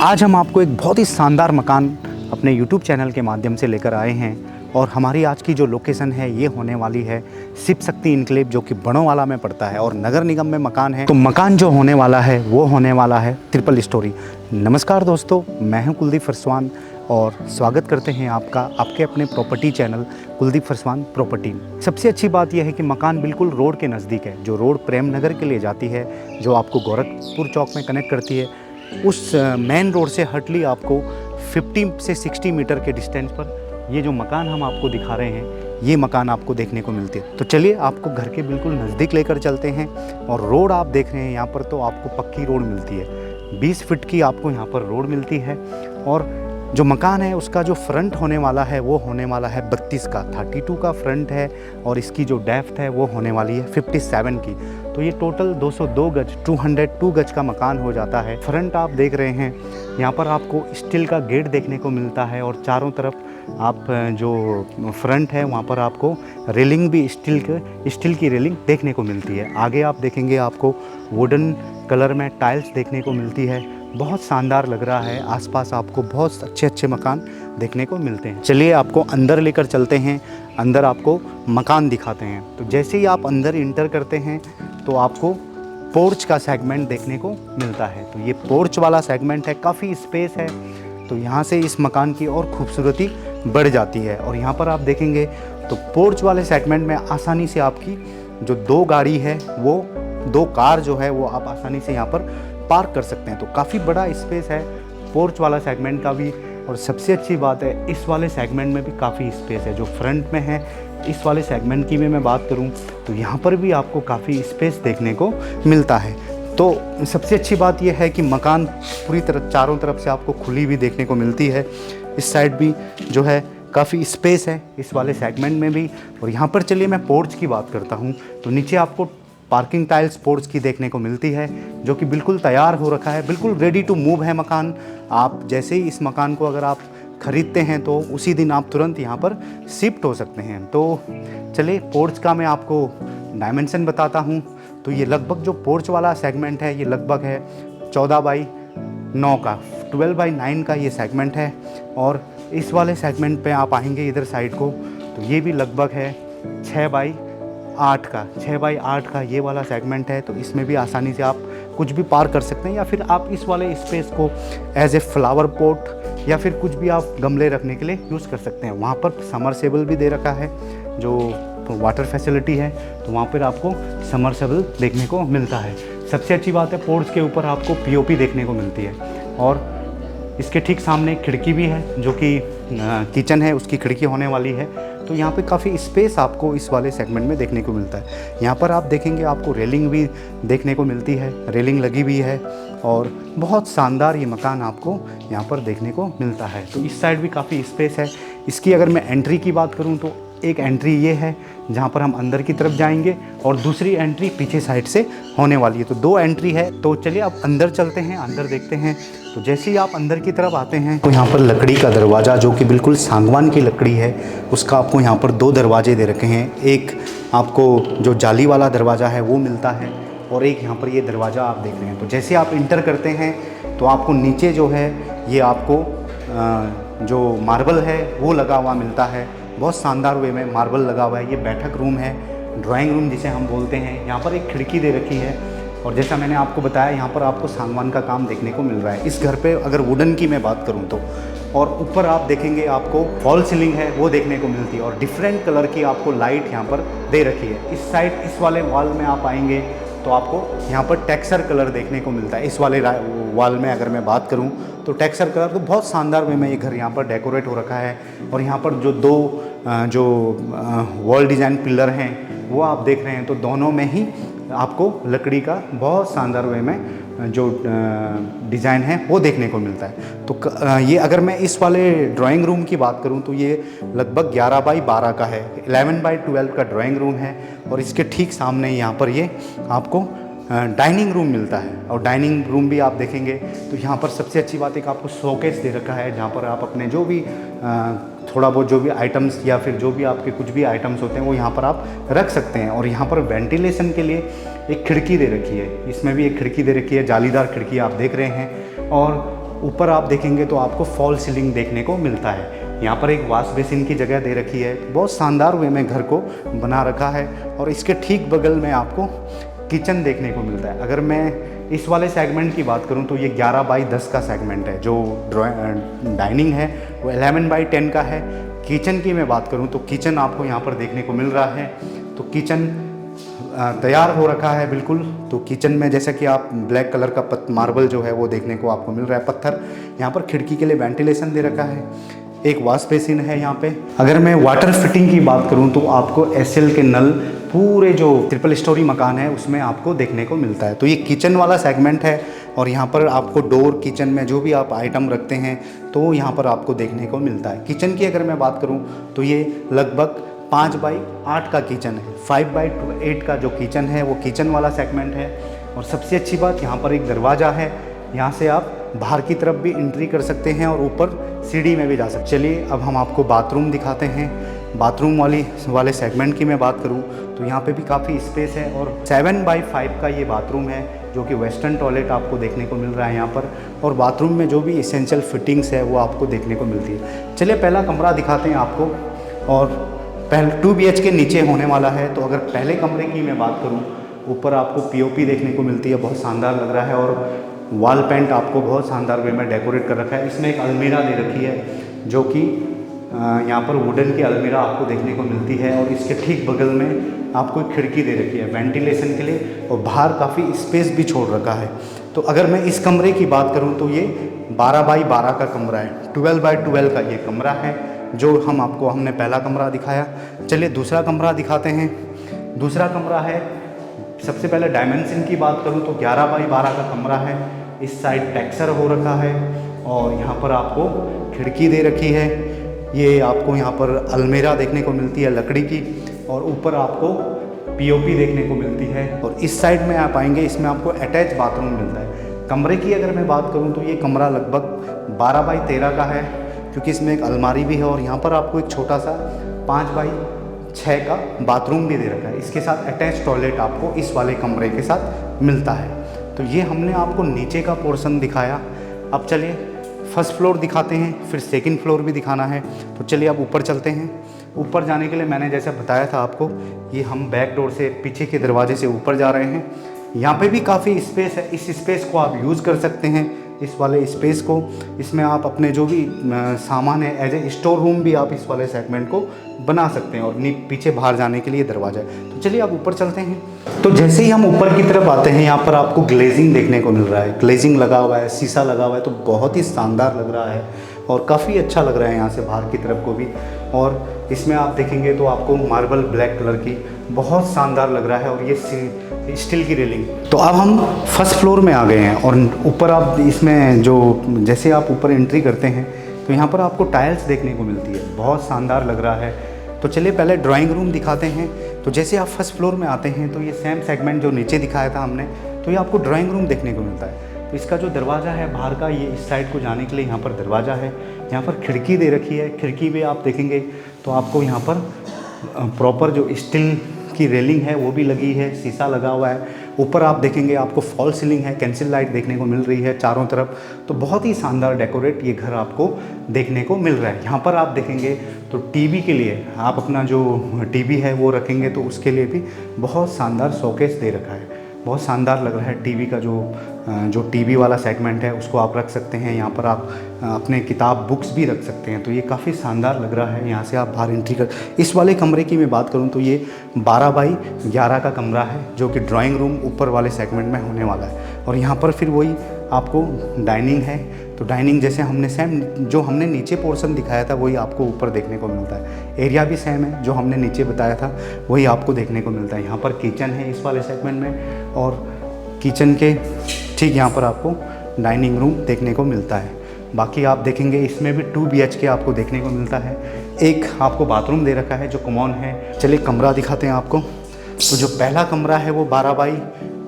आज हम आपको एक बहुत ही शानदार मकान अपने YouTube चैनल के माध्यम से लेकर आए हैं और हमारी आज की जो लोकेशन है ये होने वाली है शिव शक्ति इनक्लेव, जो कि बड़ोंवाला में पड़ता है और नगर निगम में मकान है। तो मकान जो होने वाला है वो होने वाला है ट्रिपल स्टोरी। नमस्कार दोस्तों, मैं हूं कुलदीप फरसवान और स्वागत करते हैं आपका आपके अपने property channel Kuldeep Pharswan property में। सबसे अच्छी बात यह है कि मकान बिल्कुल रोड के नज़दीक है। जो रोड प्रेम नगर के लिए जाती है, जो आपको गोरखपुर चौक में कनेक्ट करती है, उस मेन रोड से हटली आपको 50 से 60 मीटर के डिस्टेंस पर ये जो मकान हम आपको दिखा रहे हैं, ये मकान आपको देखने को मिलती है। तो चलिए आपको घर के बिल्कुल नज़दीक लेकर चलते हैं। और रोड आप देख रहे हैं यहाँ पर, तो आपको पक्की रोड मिलती है। 20 फीट की आपको यहाँ पर रोड मिलती है। और जो मकान है उसका जो फ्रंट होने वाला है वो होने वाला है 32 का, 32 का फ्रंट है। और इसकी जो डेप्थ है वो होने वाली है 57 की। तो ये टोटल 202 गज 202 गज का मकान हो जाता है। फ्रंट आप देख रहे हैं, यहाँ पर आपको स्टील का गेट देखने को मिलता है और चारों तरफ आप जो फ्रंट है वहाँ पर आपको रेलिंग भी स्टील की रेलिंग देखने को मिलती है। आगे आप देखेंगे आपको वुडन कलर में टाइल्स देखने को मिलती है। बहुत शानदार लग रहा है। आसपास आपको बहुत अच्छे मकान देखने को मिलते हैं। चलिए आपको अंदर लेकर चलते हैं, अंदर आपको मकान दिखाते हैं। तो जैसे ही आप अंदर इंटर करते हैं तो आपको पोर्च का सेगमेंट देखने को मिलता है। तो ये पोर्च वाला सेगमेंट है, काफ़ी स्पेस है। तो यहाँ से इस मकान की और खूबसूरती बढ़ जाती है। और यहाँ पर आप देखेंगे तो पोर्च वाले सेगमेंट में आसानी से आपकी जो 2 गाड़ी है, वो 2 कार जो है वो आप आसानी से यहाँ पर पार्क कर सकते हैं। तो काफ़ी बड़ा स्पेस है पोर्च वाला सेगमेंट का भी। और सबसे अच्छी बात है, इस वाले सेगमेंट में भी काफ़ी स्पेस है। जो फ्रंट में है इस वाले सेगमेंट की भी मैं बात करूं तो यहाँ पर भी आपको काफ़ी स्पेस देखने को मिलता है। तो सबसे अच्छी बात यह है कि मकान पूरी तरह चारों तरफ से आपको खुली हुई देखने को मिलती है। इस साइड भी जो है काफ़ी स्पेस है इस वाले सेगमेंट में भी। और यहाँ पर चलिए मैं पोर्च की बात करता हूँ। तो नीचे आपको पार्किंग टाइल्स पोर्च की देखने को मिलती है, जो कि बिल्कुल तैयार हो रखा है, बिल्कुल रेडी टू मूव है मकान। आप जैसे ही इस मकान को अगर आप ख़रीदते हैं तो उसी दिन आप तुरंत यहाँ पर शिफ्ट हो सकते हैं। तो चलिए पोर्च का मैं आपको डायमेंशन बताता हूँ। तो ये लगभग जो पोर्च वाला सेगमेंट है ये लगभग है 14 बाई 9 का, 12 बाई 9 का ये सेगमेंट है। और इस वाले सेगमेंट पे आप आएंगे इधर साइड को तो ये भी लगभग है 6 बाई 8 का, 6 बाई 8 का ये वाला सेगमेंट है। तो इसमें भी आसानी से आप कुछ भी पार कर सकते हैं, या फिर आप इस वाले स्पेस को एज ए फ्लावर पॉट या फिर कुछ भी आप गमले रखने के लिए यूज़ कर सकते हैं। वहाँ पर समरसेबल भी दे रखा है, जो वाटर फैसिलिटी है, तो वहाँ पर आपको समरसेबल देखने को मिलता है। सबसे अच्छी बात है पोर्च के ऊपर आपको पीओपी देखने को मिलती है। और इसके ठीक सामने खिड़की भी है, जो कि किचन है उसकी खिड़की होने वाली है। तो यहाँ पे काफ़ी स्पेस आपको इस वाले सेगमेंट में देखने को मिलता है। यहाँ पर आप देखेंगे आपको रेलिंग भी देखने को मिलती है, रेलिंग लगी हुई है। और बहुत शानदार ये मकान आपको यहाँ पर देखने को मिलता है। तो इस साइड भी काफ़ी स्पेस है। इसकी अगर मैं एंट्री की बात करूँ तो एक एंट्री ये है जहाँ पर हम अंदर की तरफ जाएंगे, और दूसरी एंट्री पीछे साइड से होने वाली है। तो 2 एंट्री है। तो चलिए आप अंदर चलते हैं, अंदर देखते हैं। तो जैसे ही आप अंदर की तरफ आते हैं तो यहाँ पर लकड़ी का दरवाज़ा, जो कि बिल्कुल सागवान की लकड़ी है, उसका आपको यहाँ पर 2 दरवाजे दे रखे हैं। एक आपको जो जाली वाला दरवाज़ा है वो मिलता है, और एक यहाँ पर ये दरवाज़ा आप देख रहे हैं। तो जैसे आप इंटर करते हैं तो आपको नीचे जो है ये आपको जो मार्बल है वो लगा हुआ मिलता है। बहुत शानदार वे में मार्बल लगा हुआ है। ये बैठक रूम है, ड्राइंग रूम जिसे हम बोलते हैं। यहाँ पर एक खिड़की दे रखी है, और जैसा मैंने आपको बताया यहाँ पर आपको सागवान का काम देखने को मिल रहा है। इस घर पे अगर वुडन की मैं बात करूँ तो, और ऊपर आप देखेंगे आपको फॉल सीलिंग है वो देखने को मिलती है, और डिफरेंट कलर की आपको लाइट यहाँ पर दे रखी है। इस साइड इस वाले वॉल में आप आएंगे तो आपको यहाँ पर टेक्सचर कलर देखने को मिलता है। इस वाले वॉल में अगर मैं बात करूँ तो टेक्सचर कलर तो बहुत शानदार वे में ये घर यहाँ पर डेकोरेट हो रखा है। और यहाँ पर जो 2 वॉल डिज़ाइन पिलर हैं वो आप देख रहे हैं, तो दोनों में ही आपको लकड़ी का बहुत शानदार वे में जो डिज़ाइन है वो देखने को मिलता है। तो ये अगर मैं इस वाले ड्राइंग रूम की बात करूं तो ये लगभग 11 बाई 12 का है, 11 बाई 12 का ड्राइंग रूम है। और इसके ठीक सामने यहाँ पर ये आपको डाइनिंग रूम मिलता है। और डाइनिंग रूम भी आप देखेंगे तो यहाँ पर सबसे अच्छी बात है कि आपको शोकेस दे रखा है, जहाँ पर आप अपने जो भी थोड़ा बहुत जो भी आइटम्स या फिर जो भी आपके कुछ भी आइटम्स होते हैं वो यहाँ पर आप रख सकते हैं। और यहाँ पर वेंटिलेशन के लिए एक खिड़की दे रखी है, इसमें भी एक खिड़की दे रखी है, जालीदार खिड़की आप देख रहे हैं। और ऊपर आप देखेंगे तो आपको फॉल सीलिंग देखने को मिलता है। यहाँ पर एक वॉश बेसिन की जगह दे रखी है, बहुत शानदार वे में घर को बना रखा है। और इसके ठीक बगल में आपको किचन देखने को मिलता है। अगर मैं इस वाले सेगमेंट की बात करूं तो ये 11 बाई 10 का सेगमेंट है। जो डाइनिंग है वो 11 बाई 10 का है। किचन की मैं बात करूं तो किचन आपको यहाँ पर देखने को मिल रहा है। तो किचन तैयार हो रखा है बिल्कुल। तो किचन में जैसा कि आप ब्लैक कलर का मार्बल जो है वो देखने को आपको मिल रहा है, पत्थर। यहाँ पर खिड़की के लिए वेंटिलेशन दे रखा है। एक वॉश बेसिन है यहाँ पे। अगर मैं वाटर फिटिंग की बात करूँ तो आपको एसएल के नल पूरे जो ट्रिपल स्टोरी मकान है उसमें आपको देखने को मिलता है। तो ये किचन वाला सेगमेंट है और यहाँ पर आपको डोर, किचन में जो भी आप आइटम रखते हैं तो यहाँ पर आपको देखने को मिलता है। किचन की अगर मैं बात करूँ तो ये लगभग 5 बाई 8 का किचन है। 5 बाई 8 का जो किचन है वो किचन वाला सेगमेंट है। और सबसे अच्छी बात, यहाँ पर एक दरवाज़ा है, यहाँ से आप बाहर की तरफ भी एंट्री कर सकते हैं और ऊपर सीढ़ी में भी जा सकते हैं। चलिए अब हम आपको बाथरूम दिखाते हैं। बाथरूम वाले सेगमेंट की मैं बात करूं तो यहाँ पे भी काफ़ी स्पेस है और 7 बाई 5 का ये बाथरूम है, जो कि वेस्टर्न टॉयलेट आपको देखने को मिल रहा है यहाँ पर। और बाथरूम में जो भी इसेंशियल फिटिंग्स है वो आपको देखने को मिलती है। चलिए पहला कमरा दिखाते हैं आपको। और 2 BHK नीचे होने वाला है। तो अगर पहले कमरे की मैं बात करूँ, ऊपर आपको POP देखने को मिलती है, बहुत शानदार लग रहा है। और वॉल पेंट आपको बहुत शानदार वे में डेकोरेट कर रखा है। इसमें एक अलमीरा दे रखी है जो कि यहाँ पर वुडन की अलमीरा आपको देखने को मिलती है। और इसके ठीक बगल में आपको एक खिड़की दे रखी है वेंटिलेशन के लिए, और बाहर काफ़ी स्पेस भी छोड़ रखा है। तो अगर मैं इस कमरे की बात करूँ तो ये 12 बाई 12 का कमरा है। 12 बाई 12 का ये कमरा है जो हमने पहला कमरा दिखाया। चलिए दूसरा कमरा दिखाते हैं। दूसरा कमरा है, सबसे पहले डायमेंशन की बात करूँ तो 11 बाई 12 का कमरा है। इस साइड टेक्सचर हो रखा है और यहाँ पर आपको खिड़की दे रखी है। ये आपको यहाँ पर अलमीरा देखने को मिलती है लकड़ी की, और ऊपर आपको POP देखने को मिलती है। और इस साइड में आप आएंगे, इसमें आपको अटैच बाथरूम मिलता है। कमरे की अगर मैं बात करूँ तो ये कमरा लगभग 12 बाई 13 का है, क्योंकि इसमें एक अलमारी भी है और यहाँ पर आपको एक छोटा सा 5 बाई 6 का बाथरूम भी दे रखा है। इसके साथ अटैच टॉयलेट आपको इस वाले कमरे के साथ मिलता है। तो ये हमने आपको नीचे का पोर्शन दिखाया। अब चलिए फर्स्ट फ्लोर दिखाते हैं, फिर सेकंड फ्लोर भी दिखाना है। तो चलिए अब ऊपर चलते हैं। ऊपर जाने के लिए मैंने जैसा बताया था आपको, ये हम बैक डोर से, पीछे के दरवाजे से ऊपर जा रहे हैं। यहाँ पे भी काफ़ी स्पेस है। इस स्पेस को आप यूज़ कर सकते हैं, इस वाले स्पेस को। इसमें आप अपने जो भी सामान है एज ए स्टोर रूम भी आप इस वाले सेगमेंट को बना सकते हैं। और पीछे बाहर जाने के लिए दरवाज़ा है। तो चलिए अब ऊपर चलते हैं। तो जैसे ही हम ऊपर की तरफ आते हैं, यहाँ पर आपको ग्लेजिंग देखने को मिल रहा है। ग्लेजिंग लगा हुआ है, शीशा लगा हुआ है, तो बहुत ही शानदार लग रहा है और काफ़ी अच्छा लग रहा है यहाँ से बाहर की तरफ को भी। और इसमें आप देखेंगे तो आपको मार्बल ब्लैक कलर की बहुत शानदार लग रहा है, और ये स्टील की रेलिंग। तो अब हम फर्स्ट फ्लोर में आ गए हैं और ऊपर आप इसमें जैसे आप ऊपर एंट्री करते हैं तो यहाँ पर आपको टाइल्स देखने को मिलती है, बहुत शानदार लग रहा है। तो चलिए पहले ड्राइंग रूम दिखाते हैं। तो जैसे आप फर्स्ट फ्लोर में आते हैं तो ये सेम सेगमेंट जो नीचे दिखाया था हमने, तो ये आपको ड्राइंग रूम देखने को मिलता है। तो इसका जो दरवाज़ा है बाहर का, ये इस साइड को जाने के लिए यहाँ पर दरवाज़ा है। यहाँ पर खिड़की दे रखी है। खिड़की पे आप देखेंगे तो आपको यहाँ पर प्रॉपर जो स्टील की रेलिंग है वो भी लगी है, शीशा लगा हुआ है। ऊपर आप देखेंगे आपको फॉल सीलिंग है, कैंसिल लाइट देखने को मिल रही है चारों तरफ। तो बहुत ही शानदार डेकोरेट ये घर आपको देखने को मिल रहा है। यहाँ पर आप देखेंगे तो टीवी के लिए आप अपना जो टीवी है वो रखेंगे तो उसके लिए भी बहुत शानदार शोकेस दे रखा है। बहुत शानदार लग रहा है। टीवी का जो टीवी वाला सेगमेंट है उसको आप रख सकते हैं। यहाँ पर आप अपने किताब बुक्स भी रख सकते हैं। तो ये काफ़ी शानदार लग रहा है। यहाँ से आप बाहर एंट्री कर, इस वाले कमरे की मैं बात करूँ तो ये 12 बाई 11 का कमरा है, जो कि ड्राइंग रूम ऊपर वाले सेगमेंट में होने वाला है। और यहाँ पर फिर वही आपको डाइनिंग है। तो डाइनिंग जैसे हमने सेम जो हमने नीचे पोर्शन दिखाया था वही आपको ऊपर देखने को मिलता है। एरिया भी सेम है, जो हमने नीचे बताया था वही आपको देखने को मिलता है। यहाँ पर किचन है इस वाले सेगमेंट में, और किचन के ठीक यहाँ पर आपको डाइनिंग रूम देखने को मिलता है। बाकी आप देखेंगे इसमें भी 2 BHK आपको देखने को मिलता है। एक आपको बाथरूम दे रखा है जो कॉमन है। चलिए कमरा दिखाते हैं आपको। तो जो पहला कमरा है वो 12 बाई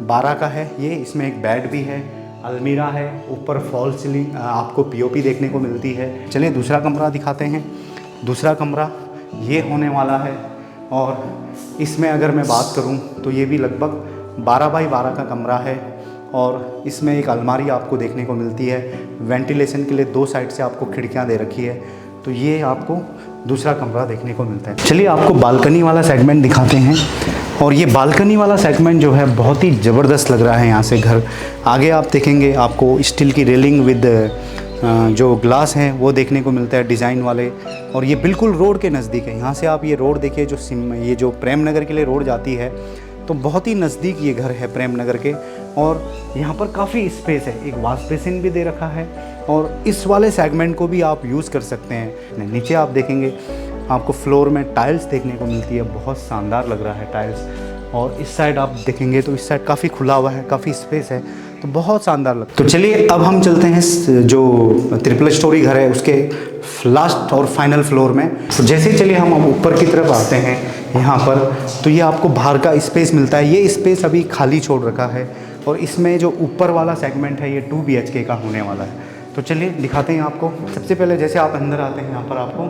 12 का है। ये इसमें एक बेड भी है, अलमीरा है, ऊपर फॉल सीलिंग आपको POP देखने को मिलती है। चलिए दूसरा कमरा दिखाते हैं। दूसरा कमरा ये होने वाला है, और इसमें अगर मैं बात करूं तो ये भी लगभग 12 बाई 12 का कमरा है। और इसमें एक अलमारी आपको देखने को मिलती है। वेंटिलेशन के लिए 2 साइड से आपको खिड़कियाँ दे रखी है। तो ये आपको दूसरा कमरा देखने को मिलता है। चलिए आपको बालकनी वाला सेगमेंट दिखाते हैं। और ये बालकनी वाला सेगमेंट जो है बहुत ही ज़बरदस्त लग रहा है। यहाँ से घर आगे आप देखेंगे, आपको स्टील की रेलिंग विद जो ग्लास हैं वो देखने को मिलता है डिज़ाइन वाले। और ये बिल्कुल रोड के नज़दीक है। यहाँ से आप ये रोड देखिए, ये जो प्रेम नगर के लिए रोड जाती है, तो बहुत ही नज़दीक ये घर है प्रेम नगर के। और यहाँ पर काफ़ी स्पेस है, एक वॉश बेसिन भी दे रखा है। और इस वाले सेगमेंट को भी आप यूज़ कर सकते हैं। नीचे आप देखेंगे, आपको फ्लोर में टाइल्स देखने को मिलती है, बहुत शानदार लग रहा है टाइल्स। और इस साइड आप देखेंगे तो इस साइड काफ़ी खुला हुआ है, काफ़ी स्पेस है, तो बहुत शानदार लगता है। तो चलिए अब हम चलते हैं जो ट्रिपल स्टोरी घर है उसके लास्ट और फाइनल फ्लोर में। तो जैसे चलिए हम अब ऊपर की तरफ आते हैं यहाँ पर, तो ये आपको बाहर का स्पेस मिलता है। ये स्पेस अभी खाली छोड़ रखा है। और इसमें जो ऊपर वाला सेगमेंट है ये 2 BHK का होने वाला है। तो चलिए दिखाते हैं आपको। सबसे पहले जैसे आप अंदर आते हैं, यहाँ पर आपको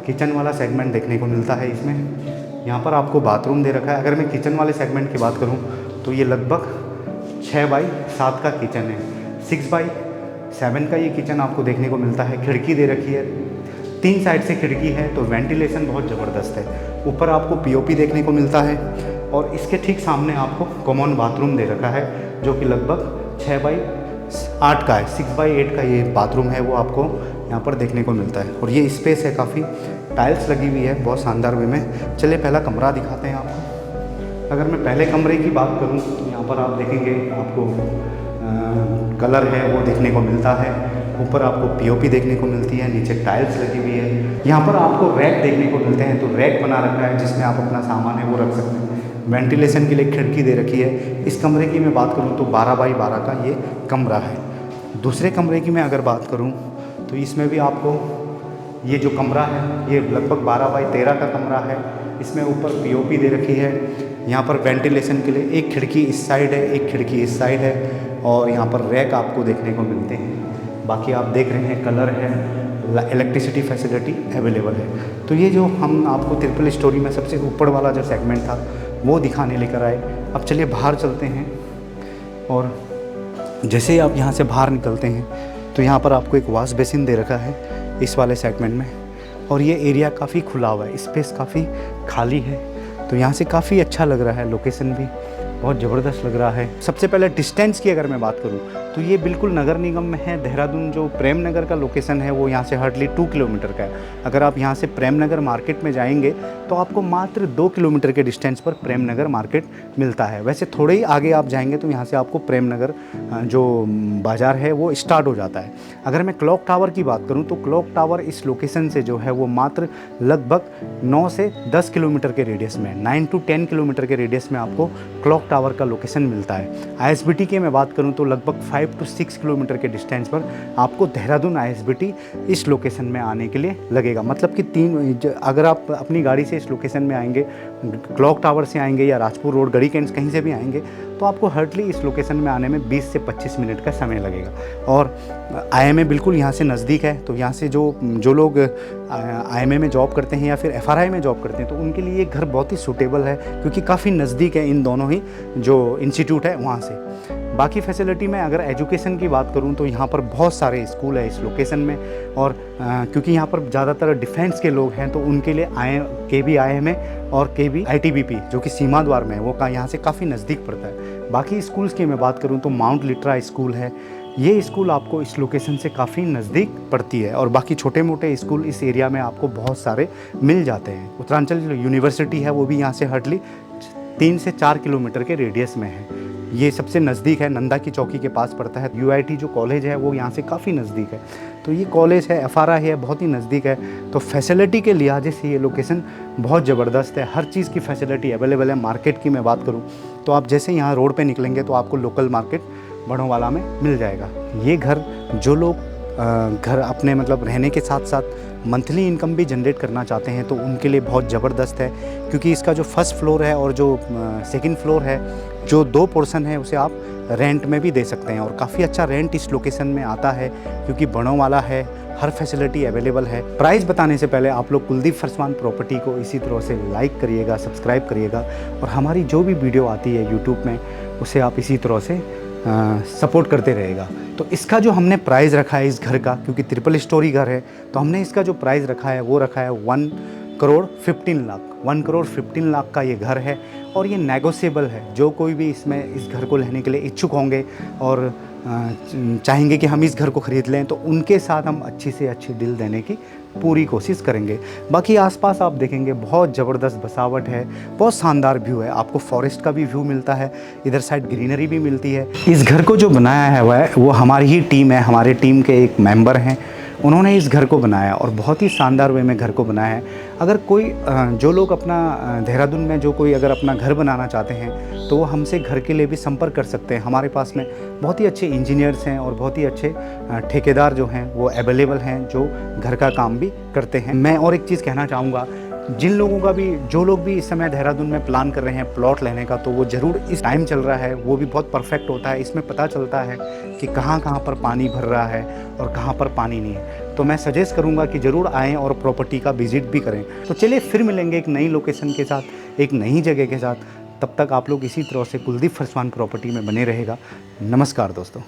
किचन वाला सेगमेंट देखने को मिलता है। इसमें यहाँ पर आपको बाथरूम दे रखा है। अगर मैं किचन वाले सेगमेंट की बात करूँ तो ये लगभग 6x7 का किचन है। 6x7 का ये किचन आपको देखने को मिलता है। खिड़की दे रखी है, 3 साइड से खिड़की है, तो वेंटिलेशन बहुत ज़बरदस्त है। ऊपर आपको POP देखने को मिलता है। और इसके ठीक सामने आपको कॉमन बाथरूम दे रखा है, जो कि लगभग 6x8 का है। 6x8 का ये बाथरूम है, वो आपको यहाँ पर देखने को मिलता है। और ये स्पेस है, काफ़ी टाइल्स लगी हुई है, बहुत शानदार वे में। चलिए पहला कमरा दिखाते हैं आपको। अगर मैं पहले कमरे की बात करूँ तो यहाँ पर आप देखेंगे, आपको कलर है वो देखने को मिलता है। ऊपर आपको POP देखने को मिलती है, नीचे टाइल्स लगी हुई है। यहाँ पर आपको रैक देखने को मिलते हैं, तो रैक बना रखा है जिसमें आप अपना सामान है वो रख सकते हैं। वेंटिलेशन के लिए खिड़की दे रखी है। इस कमरे की मैं बात करूँ तो 12x12 का ये कमरा है। दूसरे कमरे की मैं अगर बात करूँ तो इसमें भी आपको ये जो कमरा है ये लगभग 12x13 का कमरा है। इसमें ऊपर POP दे रखी है। यहाँ पर वेंटिलेशन के लिए एक खिड़की इस साइड है, एक खिड़की इस साइड है। और यहाँ पर रैक आपको देखने को मिलते हैं। बाकी आप देख रहे हैं कलर है, इलेक्ट्रिसिटी फैसिलिटी अवेलेबल है। तो ये जो हम आपको ट्रिपल स्टोरी में सबसे ऊपर वाला जो सेगमेंट था वो दिखाने लेकर आए। अब चलिए बाहर चलते हैं। और जैसे ही आप यहाँ से बाहर निकलते हैं तो यहाँ पर आपको एक वॉश बेसिन दे रखा है इस वाले सेगमेंट में। और ये एरिया काफ़ी खुला हुआ है, स्पेस काफ़ी खाली है, तो यहाँ से काफ़ी अच्छा लग रहा है। लोकेशन भी बहुत ज़बरदस्त लग रहा है। सबसे पहले डिस्टेंस की अगर मैं बात करूँ तो ये बिल्कुल नगर निगम में है। देहरादून जो प्रेम नगर का लोकेशन है वो यहाँ से हार्डली 2 किलोमीटर का है। अगर आप यहाँ से प्रेम नगर मार्केट में जाएंगे तो आपको मात्र 2 किलोमीटर के डिस्टेंस पर प्रेम नगर मार्केट मिलता है। वैसे थोड़े ही आगे आप जाएंगे तो यहाँ से आपको प्रेम नगर जो बाज़ार है वो स्टार्ट हो जाता है। अगर मैं क्लॉक टावर की बात करूँ तो क्लॉक टावर इस लोकेशन से जो है वो मात्र लगभग 9 से 10 किलोमीटर के रेडियस में, 9 to 10 किलोमीटर के रेडियस में आपको क्लॉक टावर का लोकेशन मिलता है। ISBT की मैं बात करूं तो लगभग 5 to 6 किलोमीटर के डिस्टेंस पर आपको देहरादून ISBT इस लोकेशन में आने के लिए लगेगा। मतलब कि अगर आप अपनी गाड़ी से इस लोकेशन में आएंगे, क्लॉक टावर से आएंगे या राजपुर रोड गढ़ीकेंट कहीं से भी आएंगे, तो आपको हार्डली इस लोकेशन में आने में 20 से 25 मिनट का समय लगेगा। और IMA बिल्कुल यहाँ से नज़दीक है। तो यहाँ से जो लोग IMA में जॉब करते हैं या फिर FRI में जॉब करते हैं तो उनके लिए ये घर बहुत ही सूटेबल है, क्योंकि काफ़ी नज़दीक है इन दोनों ही जो इंस्टीट्यूट है वहाँ से। बाकी फैसिलिटी में अगर एजुकेशन की बात करूँ तो यहाँ पर बहुत सारे स्कूल है इस लोकेशन में। और क्योंकि यहाँ पर ज़्यादातर डिफेंस के लोग हैं तो उनके लिए KB IMA और KB ITBP जो कि सीमा द्वार में है वो यहाँ से काफ़ी नज़दीक पड़ता है। बाकी स्कूल्स की मैं बात करूँ तो माउंट लिट्रा स्कूल है। ये स्कूल आपको इस लोकेशन से काफ़ी नज़दीक पड़ती है। और बाकी छोटे मोटे स्कूल इस एरिया में आपको बहुत सारे मिल जाते हैं। उत्तरांचल यूनिवर्सिटी है वो भी यहाँ से हार्डली 3 से 4 किलोमीटर के रेडियस में है। ये सबसे नज़दीक है, नंदा की चौकी के पास पड़ता है। UIT जो कॉलेज है वो यहाँ से काफ़ी नज़दीक है। तो ये कॉलेज है, FRI है, बहुत ही नज़दीक है। तो फैसिलिटी के लिहाज से ये लोकेशन बहुत ज़बरदस्त है। हर चीज़ की फैसिलिटी अवेलेबल है। मार्केट की मैं बात करूँ तो आप जैसे यहाँ रोड पे निकलेंगे तो आपको लोकल मार्केट बड़ोंवाला में मिल जाएगा। ये घर जो लोग घर अपने मतलब रहने के साथ साथ मंथली इनकम भी जनरेट करना चाहते हैं तो उनके लिए बहुत ज़बरदस्त है, क्योंकि इसका जो फर्स्ट फ्लोर है और जो सेकंड फ्लोर है, जो 2 पोर्शन है उसे आप रेंट में भी दे सकते हैं। और काफ़ी अच्छा रेंट इस लोकेशन में आता है क्योंकि बड़ोंवाला है, हर फैसिलिटी अवेलेबल है। प्राइस बताने से पहले आप लोग कुलदीप फरसवान प्रॉपर्टी को इसी तरह से लाइक करिएगा, सब्सक्राइब करिएगा और हमारी जो भी वीडियो आती है यूट्यूब में उसे आप इसी तरह से सपोर्ट करते रहेगा। तो इसका जो हमने प्राइस रखा है इस घर का, क्योंकि ट्रिपल स्टोरी घर है, तो हमने इसका जो प्राइस रखा है वो रखा है 1,15,00,000। 1,15,00,000 का ये घर है और ये नेगोशिएबल है। जो कोई भी इसमें इस घर को लेने के लिए इच्छुक होंगे और चाहेंगे कि हम इस घर को ख़रीद लें, तो उनके साथ हम अच्छी से अच्छी डील देने की पूरी कोशिश करेंगे। बाकी आसपास आप देखेंगे बहुत ज़बरदस्त बसावट है, बहुत शानदार व्यू है। आपको फॉरेस्ट का भी व्यू मिलता है, इधर साइड ग्रीनरी भी मिलती है। इस घर को जो बनाया है वो हमारी ही टीम है, हमारे टीम के एक मेंबर हैं, उन्होंने इस घर को बनाया और बहुत ही शानदार वे में घर को बनाया है। अगर कोई जो लोग अपना देहरादून में जो कोई अगर अपना घर बनाना चाहते हैं तो वो हमसे घर के लिए भी संपर्क कर सकते हैं। हमारे पास में बहुत ही अच्छे इंजीनियर्स हैं और बहुत ही अच्छे ठेकेदार जो हैं वो अवेलेबल हैं, जो घर का काम भी करते हैं। मैं और एक चीज़ कहना चाहूँगा, जिन लोगों का भी, जो लोग भी इस समय देहरादून में प्लान कर रहे हैं प्लॉट लेने का, तो वो ज़रूर, इस टाइम चल रहा है वो भी बहुत परफेक्ट होता है। इसमें पता चलता है कि कहाँ कहाँ पर पानी भर रहा है और कहाँ पर पानी नहीं है। तो मैं सजेस्ट करूँगा कि ज़रूर आएँ और प्रॉपर्टी का विज़िट भी करें। तो चलिए फिर मिलेंगे एक नई लोकेशन के साथ, एक नई जगह के साथ। तब तक आप लोग इसी तरह से कुलदीप फरसवान प्रॉपर्टी में बने रहेगा। नमस्कार दोस्तों।